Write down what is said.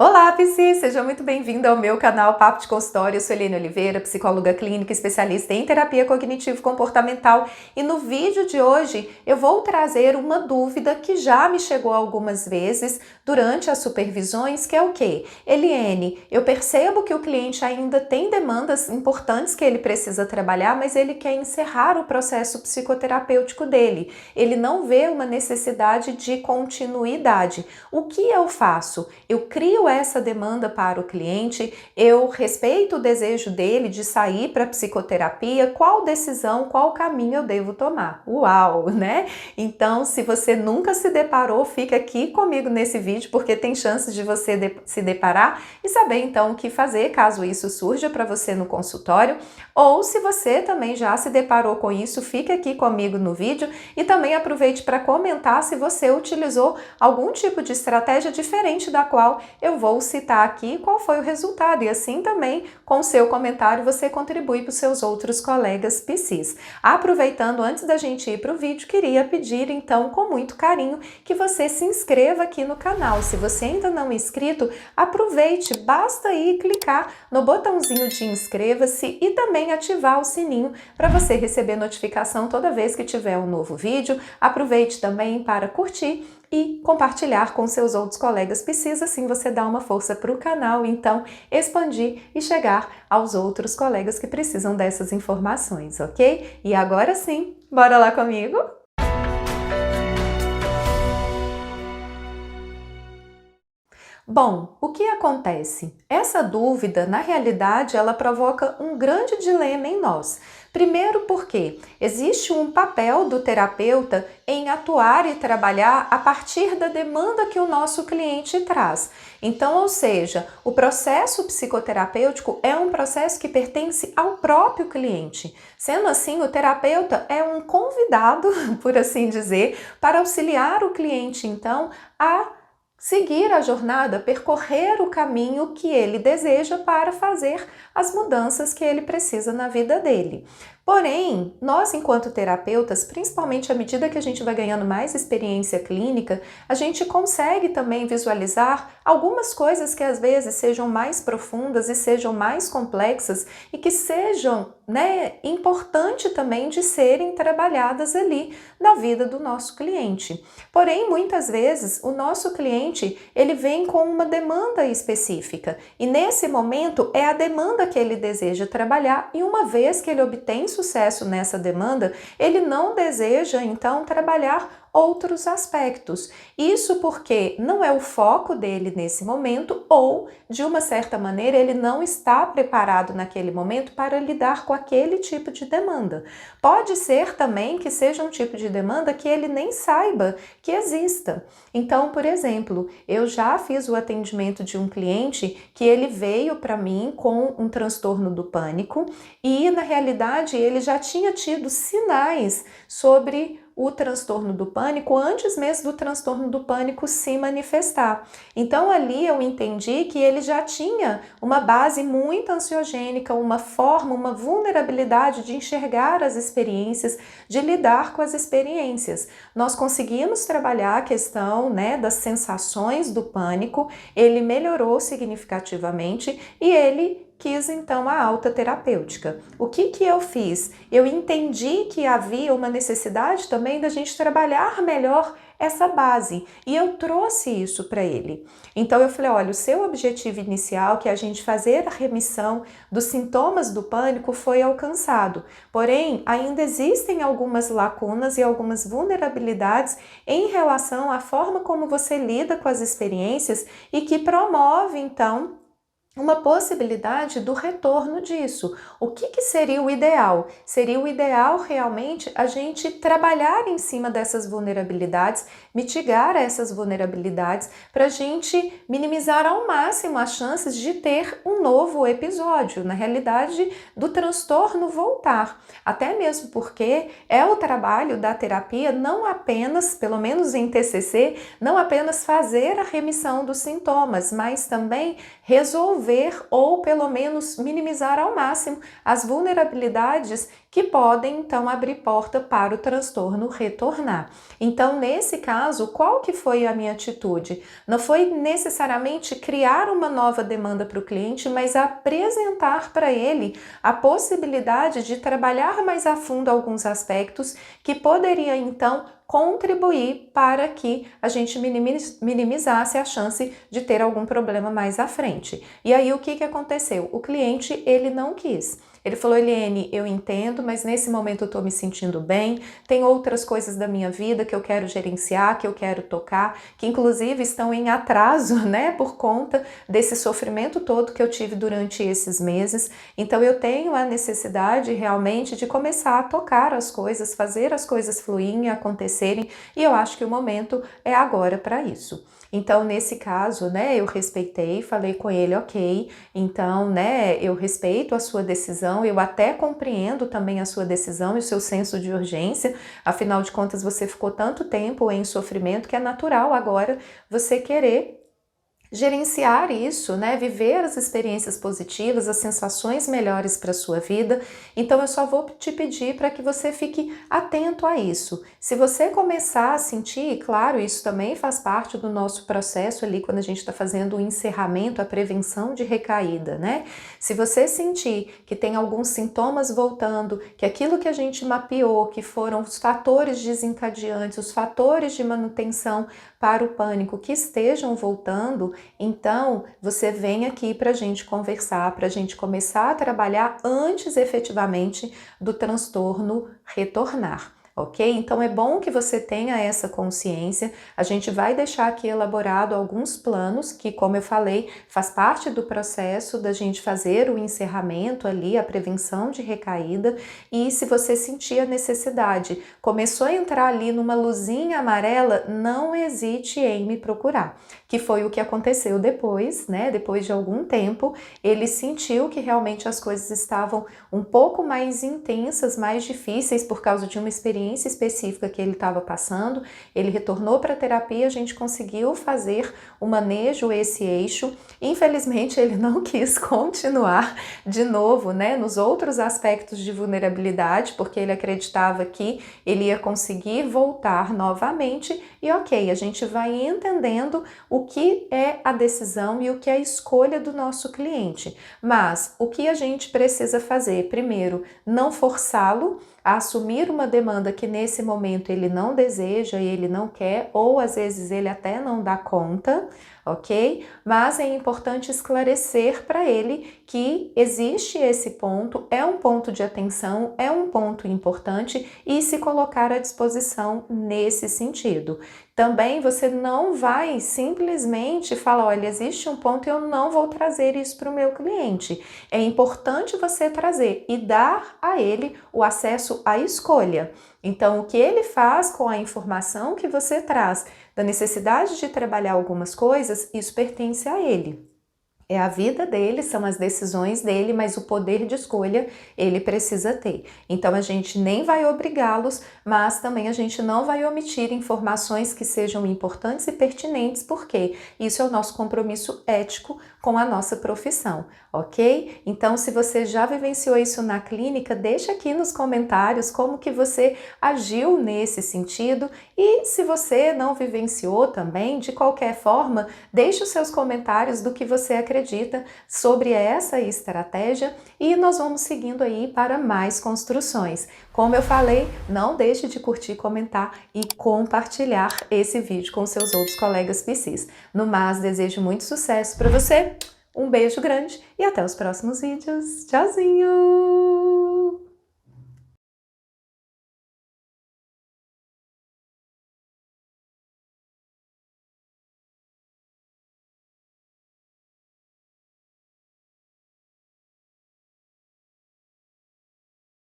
Olá, Psi! Seja muito bem-vindo ao meu canal Papo de Consultório. Eu sou Eliane Oliveira, psicóloga clínica, especialista em terapia cognitivo-comportamental, e no vídeo de hoje eu vou trazer uma dúvida que já me chegou algumas vezes durante as supervisões, que é o quê? Eliane, eu percebo que o cliente ainda tem demandas importantes que ele precisa trabalhar, mas ele quer encerrar o processo psicoterapêutico dele. Ele não vê uma necessidade de continuidade. O que eu faço? Eu crio essa demanda para o cliente, eu respeito o desejo dele de sair para psicoterapia, qual decisão, qual caminho eu devo tomar? Uau, né? Então, se você nunca se deparou, fica aqui comigo nesse vídeo, porque tem chances de você se deparar e saber então o que fazer caso isso surja para você no consultório, ou se você também já se deparou com isso, fica aqui comigo no vídeo e também aproveite para comentar se você utilizou algum tipo de estratégia diferente da qual eu vou citar aqui qual foi o resultado, e assim também com o seu comentário você contribui para os seus outros colegas psis. Aproveitando, antes da gente ir para o vídeo, queria pedir então com muito carinho que você se inscreva aqui no canal. Se você ainda não é inscrito, aproveite, basta aí clicar no botãozinho de inscreva-se e também ativar o sininho para você receber notificação toda vez que tiver um novo vídeo. Aproveite também para curtir e compartilhar com seus outros colegas psis, assim você dá uma força para o canal, então expandir e chegar aos outros colegas que precisam dessas informações, ok? E agora sim, bora lá comigo? Bom, o que acontece? Essa dúvida, na realidade, ela provoca um grande dilema em nós. Primeiro porque existe um papel do terapeuta em atuar e trabalhar a partir da demanda que o nosso cliente traz. Então, ou seja, o processo psicoterapêutico é um processo que pertence ao próprio cliente. Sendo assim, o terapeuta é um convidado, por assim dizer, para auxiliar o cliente, então, a seguir a jornada, percorrer o caminho que ele deseja para fazer as mudanças que ele precisa na vida dele. Porém, nós enquanto terapeutas, principalmente à medida que a gente vai ganhando mais experiência clínica, a gente consegue também visualizar algumas coisas que às vezes sejam mais profundas e sejam mais complexas e que sejam, importante também de serem trabalhadas ali na vida do nosso cliente. Porém, muitas vezes o nosso cliente, ele vem com uma demanda específica e nesse momento é a demanda que ele deseja trabalhar, e uma vez que ele obtém sucesso nessa demanda, ele não deseja então trabalhar outros aspectos. Isso porque não é o foco dele nesse momento, ou de uma certa maneira ele não está preparado naquele momento para lidar com aquele tipo de demanda. Pode ser também que seja um tipo de demanda que ele nem saiba que exista. Então, por exemplo, eu já fiz o atendimento de um cliente que ele veio para mim com um transtorno do pânico e na realidade ele já tinha tido sinais sobre o transtorno do pânico antes mesmo do transtorno do pânico se manifestar. Então ali eu entendi que ele já tinha uma base muito ansiogênica, uma forma, uma vulnerabilidade de enxergar as experiências, de lidar com as experiências. Nós conseguimos trabalhar a questão, das sensações do pânico, ele melhorou significativamente e ele quis então a alta terapêutica. O que eu fiz? Eu entendi que havia uma necessidade também da gente trabalhar melhor essa base e eu trouxe isso para ele. Então eu falei, olha, o seu objetivo inicial, que é a gente fazer a remissão dos sintomas do pânico, foi alcançado. Porém, ainda existem algumas lacunas e algumas vulnerabilidades em relação à forma como você lida com as experiências e que promove então uma possibilidade do retorno disso. O que seria o ideal? Seria o ideal realmente a gente trabalhar em cima dessas vulnerabilidades, mitigar essas vulnerabilidades para a gente minimizar ao máximo as chances de ter um novo episódio, na realidade do transtorno voltar. Até mesmo porque é o trabalho da terapia não apenas, pelo menos em TCC, não apenas fazer a remissão dos sintomas, mas também resolver resolver ou pelo menos minimizar ao máximo as vulnerabilidades que podem então abrir porta para o transtorno retornar. Então, nesse caso, qual que foi a minha atitude? Não foi necessariamente criar uma nova demanda para o cliente, mas apresentar para ele a possibilidade de trabalhar mais a fundo alguns aspectos que poderia então contribuir para que a gente minimizasse a chance de ter algum problema mais à frente. E aí o que aconteceu? O cliente, ele não quis. Ele falou, Eliene, eu entendo, mas nesse momento eu estou me sentindo bem, tem outras coisas da minha vida que eu quero gerenciar, que eu quero tocar, que inclusive estão em atraso, né, por conta desse sofrimento todo que eu tive durante esses meses. Então eu tenho a necessidade realmente de começar a tocar as coisas, fazer as coisas fluírem, acontecerem, e eu acho que o momento é agora para isso. Então, nesse caso, né, eu respeitei, falei com ele, ok, então, né, eu respeito a sua decisão, eu até compreendo também a sua decisão e o seu senso de urgência, afinal de contas, você ficou tanto tempo em sofrimento que é natural agora você querer gerenciar isso, né? Viver as experiências positivas, as sensações melhores para a sua vida. Então eu só vou te pedir para que você fique atento a isso. Se você começar a sentir, claro, isso também faz parte do nosso processo ali quando a gente está fazendo o encerramento, a prevenção de recaída, né? Se você sentir que tem alguns sintomas voltando, que aquilo que a gente mapeou, que foram os fatores desencadeantes, os fatores de manutenção para o pânico que estejam voltando, então você vem aqui para a gente conversar, para a gente começar a trabalhar antes efetivamente do transtorno retornar. Ok? Então é bom que você tenha essa consciência. A gente vai deixar aqui elaborado alguns planos que, como eu falei, faz parte do processo da gente fazer o encerramento ali, a prevenção de recaída. E se você sentir a necessidade, começou a entrar ali numa luzinha amarela, não hesite em me procurar. Que foi o que aconteceu depois, né? Depois de algum tempo, ele sentiu que realmente as coisas estavam um pouco mais intensas, mais difíceis por causa de uma experiência específica que ele estava passando. Ele retornou para a terapia, a gente conseguiu fazer o manejo esse eixo. Infelizmente, ele não quis continuar de novo, né, nos outros aspectos de vulnerabilidade, porque ele acreditava que ele ia conseguir voltar novamente. E ok, a gente vai entendendo o que é a decisão e o que é a escolha do nosso cliente. Mas o que a gente precisa fazer? Primeiro, não forçá-lo a assumir uma demanda que nesse momento ele não deseja e ele não quer, ou às vezes ele até não dá conta, ok? Mas é importante esclarecer para ele que existe esse ponto, é um ponto de atenção, é um ponto importante e se colocar à disposição nesse sentido. Também você não vai simplesmente falar, olha, existe um ponto e eu não vou trazer isso para o meu cliente. É importante você trazer e dar a ele o acesso à escolha. Então, o que ele faz com a informação que você traz, da necessidade de trabalhar algumas coisas, isso pertence a ele. É a vida dele, são as decisões dele, mas o poder de escolha ele precisa ter. Então a gente nem vai obrigá-los, mas também a gente não vai omitir informações que sejam importantes e pertinentes, porque isso é o nosso compromisso ético com a nossa profissão, ok? Então, se você já vivenciou isso na clínica, deixa aqui nos comentários como que você agiu nesse sentido e se você não vivenciou também, de qualquer forma, deixe os seus comentários do que você acredita sobre essa estratégia e nós vamos seguindo aí para mais construções. Como eu falei, não deixe de curtir, comentar e compartilhar esse vídeo com seus outros colegas PCs. No mais, desejo muito sucesso para você, um beijo grande e até os próximos vídeos. Tchauzinho!